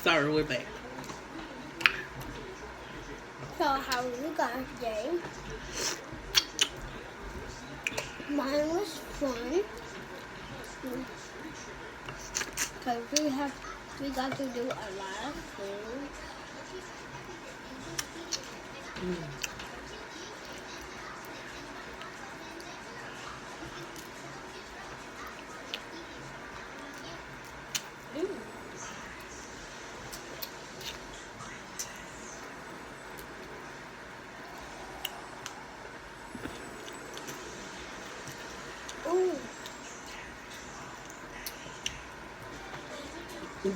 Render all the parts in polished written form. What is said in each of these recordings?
Sorry, we're back. So how was you guys' day? Mine was fun. Cause we got to do a lot of things. Ooh.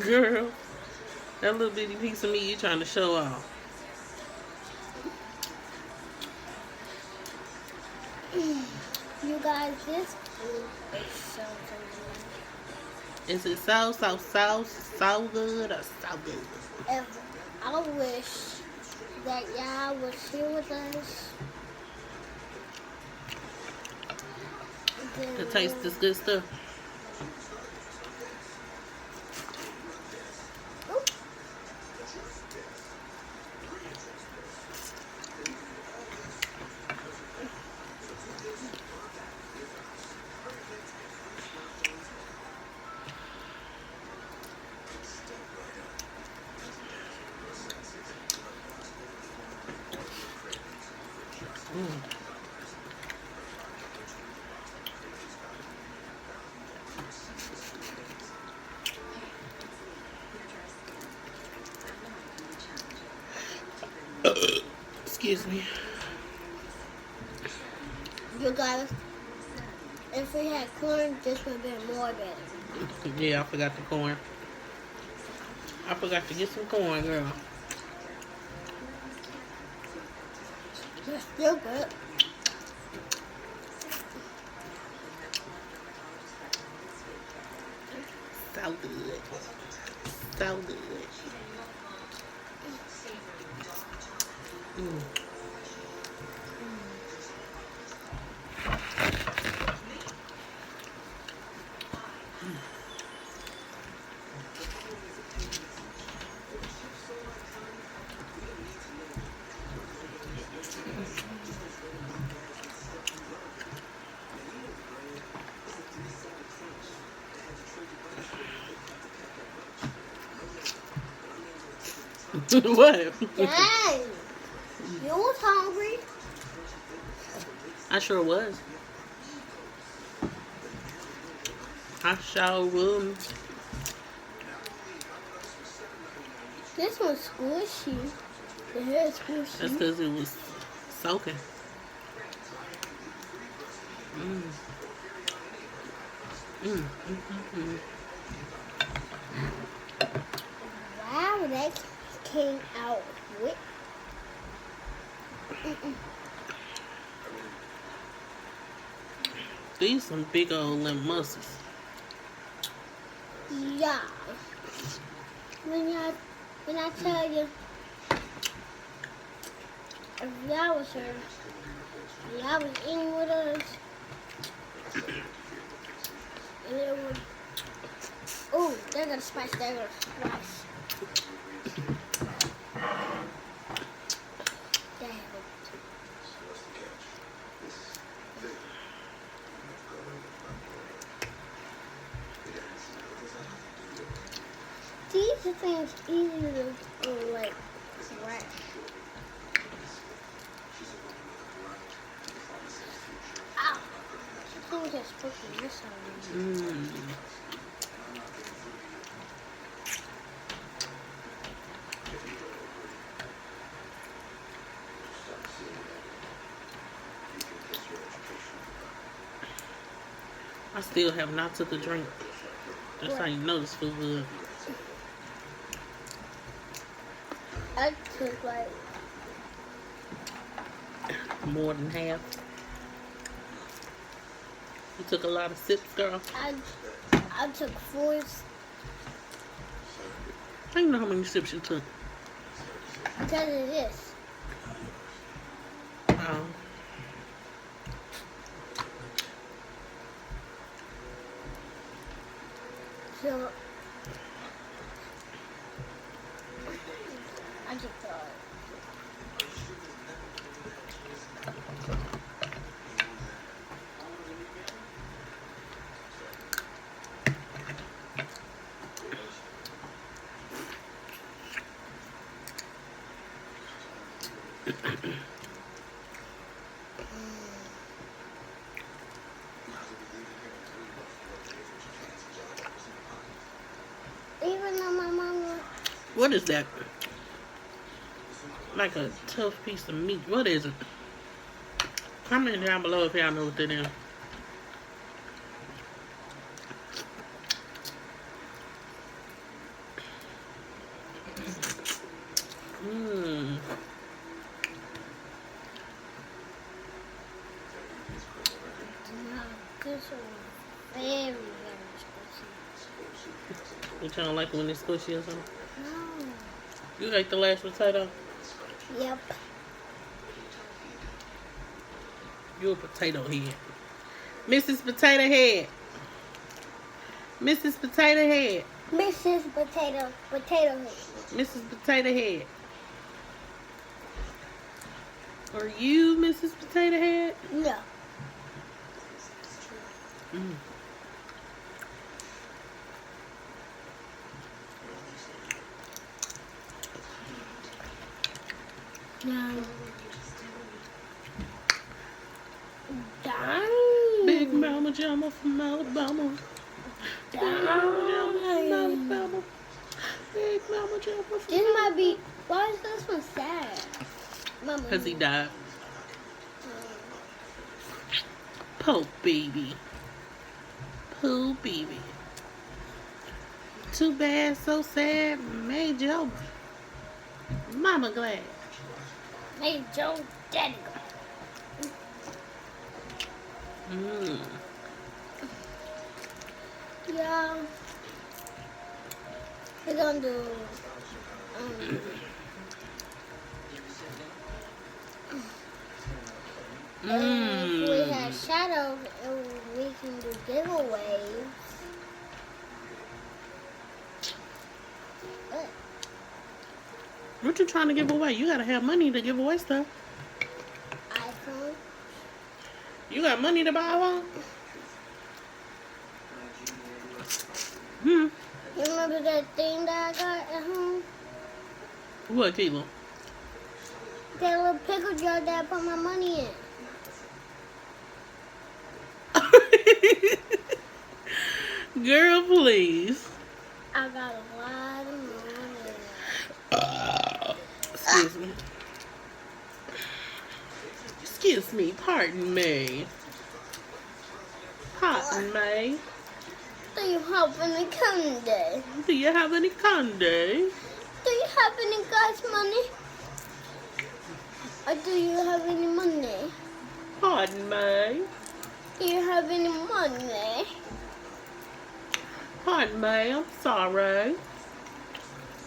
Girl, that little bitty piece of meat you trying to show off. You guys, this food is so good. Is it so good or so good? If I wish that y'all was here with us. To taste this good stuff. Excuse me. You guys, if we had corn, this would be more better. Yeah, I forgot the corn. I forgot to get some corn, girl. It's still good. So good. So good. What? Dang! You was hungry. I sure was. I sure was. This one's squishy. The hair is That's squishy. because it was soaking. Mm. Mm. Mm. Wow, that came out quick. These some big old limp mussels. Yeah. When I tell you, if y'all was here, y'all was eating with us, and it would. Oh, they're gonna spice. They're gonna spice. Damn. These things easy to go like fresh. Ow! Something just put this on me. I still have not took a drink. That's What? how you know this food good. I took like More than half. You took a lot of sips, girl. I took 4. I don't know how many sips you took. Because of this. Um, So Even though my mama. What is that? Like a tough piece of meat. What is it? Comment down below if y'all know what that is. Mmm. This one very, very You don't like it when it's squishy or something? No. You ate the last potato? Yep. You a potato head. Mrs. Potato Head. Mrs. Potato Head. Mrs. Potato Head. Mrs. Potato Head. Are you Mrs. Potato Head? No. Mm. No. Dang. Big Mama Jama from Alabama. Big Mama Jama from Alabama. Big Mama Jama from This might be. Why is this one sad? Mama. Because he died. Poor baby. Poor baby. Too bad, so sad. Made your mama glad. Made Joe daddy go. Mmm. Yeah. We're gonna do. If we have shadows, we can do giveaways. What you trying to give away? You gotta have money to give away stuff. iPhone. You got money to buy one? Hmm. You remember that thing that I got at home? What, Keelan? That little pickle jar that I put my money in. Girl, please. I got a lot of money. Excuse me. Excuse me. Pardon me. Pardon me. Do you have any candy? Do you have any candy? Do you have any gas money? Or do you have any money? Pardon me. Do you have any money? Pardon me. I'm sorry.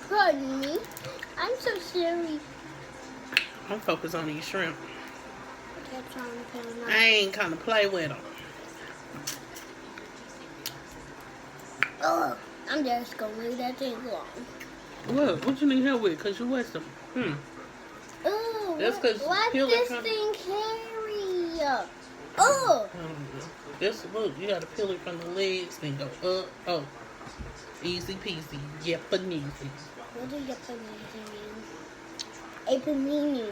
Pardon me. I'm so sorry. I'm focused on these shrimp. I kept trying to put them I ain't kind of play with them. Oh, I'm just gonna leave that thing alone. What? What you need help with? Because you waste them. Oh, That's 'cause what peel it this from- thing carry? Oh, This, look, you got to peel it from the legs, then go up. Oh. Easy peasy. Yappaneezy. what do you panini mean? A panini.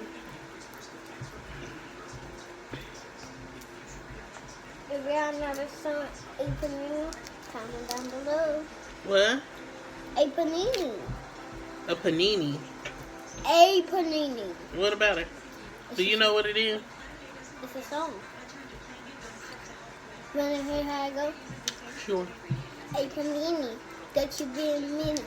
If y'all never saw a panini, comment down below. What? A panini. A panini. A panini. What about it? Do you know what it is? It's a song. You wanna hear how it goes? Sure. A panini. That you being mean.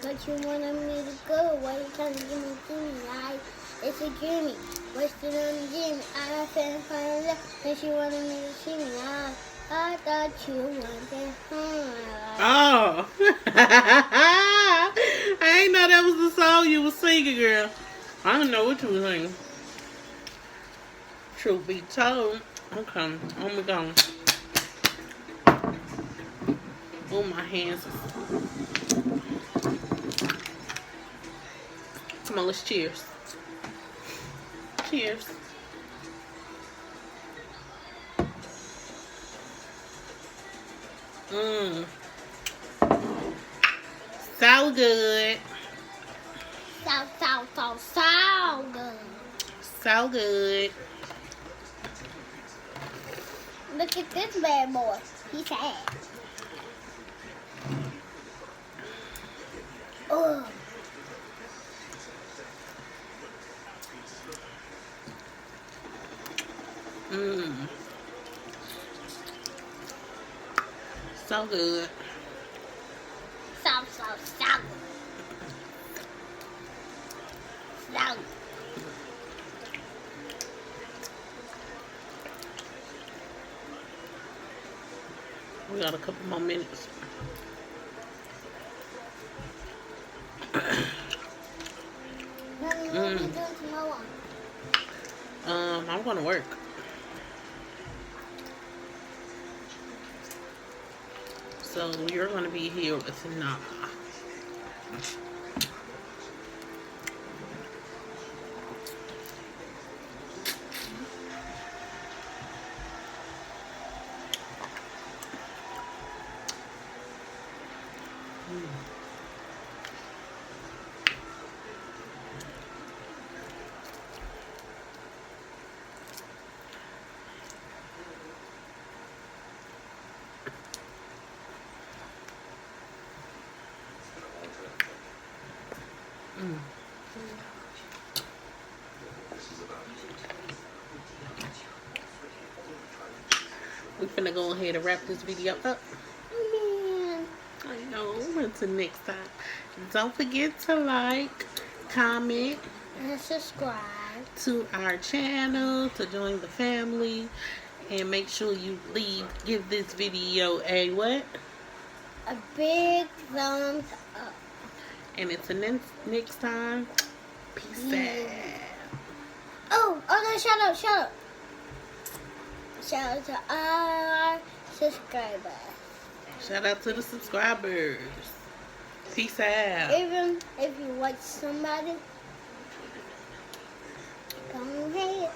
But you wanted me to go. Why you trying to give me Jimmy? It's a Jimmy. Wasted on Jimmy. I fell in front of that. And she wanted me to see me. I thought you wanted her. Oh. I ain't know that was the song you was singing, girl. I don't know what you was singing. Truth be told. Okay. Oh my God. Oh, my hands. Come on, let's cheers. Cheers. Mmm. So good. So good. So good. Look at this bad boy. He's sad. Oh. Mmm. So good. So good. So. We got a couple more minutes. What are you doing tomorrow? I'm gonna work. So you're gonna be here with Nah. We're finna go ahead and wrap this video up. Man. I know. Until next time. Don't forget to like, comment, And subscribe. to our channel, to join the family, and make sure you give this video a what? A big thumbs up. And until next time, peace out. Oh, no, shut up. Shout out to our subscribers. Shout out to the subscribers. Peace out. Even if you watch somebody, go ahead.